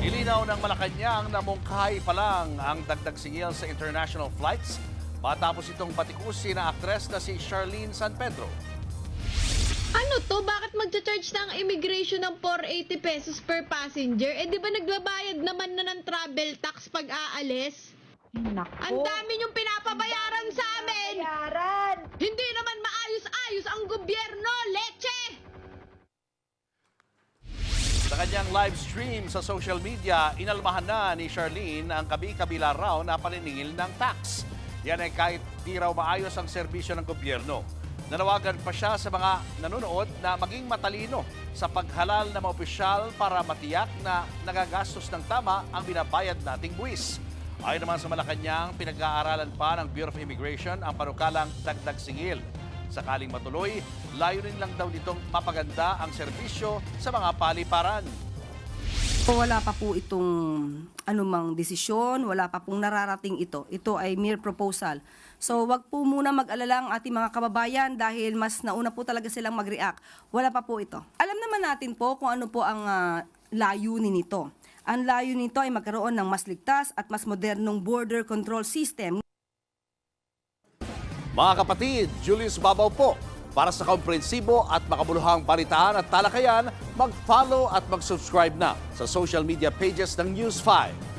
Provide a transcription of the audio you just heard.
Ilinaw ng Malacanang na mungkahi pa lang ang dagdag singil sa international flights matapos itong batikusin na aktres na si Charlene San Pedro. Ano to? Bakit magcha-charge na ang immigration ng 480 pesos per passenger? Eh di ba nagbabayad naman na ng travel tax pag aalis? Nako. Ang dami niyong pinapabayaran sa amin! Bayaran! Hindi naman maayos-ayos ang gobyerno! Leche! Sa kanyang live stream sa social media, inalmahan na ni Charlene ang kabi-kabila raw na paniningil ng tax. Yan ay kahit di raw maayos ang serbisyo ng gobyerno. Nanawagan pa siya sa mga nanonood na maging matalino sa paghalal ng mga opisyal para matiyak na nagagastos ng tama ang binabayad nating buwis. Ayon naman sa Malacanang, pinag-aaralan pa ng Bureau of Immigration ang panukalang dagdag singil. Sakaling matuloy, layunin lang daw nitong mapaganda ang serbisyo sa mga paliparan. Wala pa po itong anumang desisyon, wala pa pong nararating ito. Ito ay mere proposal. So wag po muna mag-alala ang ating mga kababayan dahil mas nauna po talaga silang mag-react. Wala pa po ito. Alam naman natin po kung ano po ang layunin nito. Ang layunin nito ay magkaroon ng mas ligtas at mas modernong border control system. Mga kapatid, Julius Babaw po. Para sa komprehensibo at makabuluhang balitaan at talakayan, mag-follow at mag-subscribe na sa social media pages ng News 5.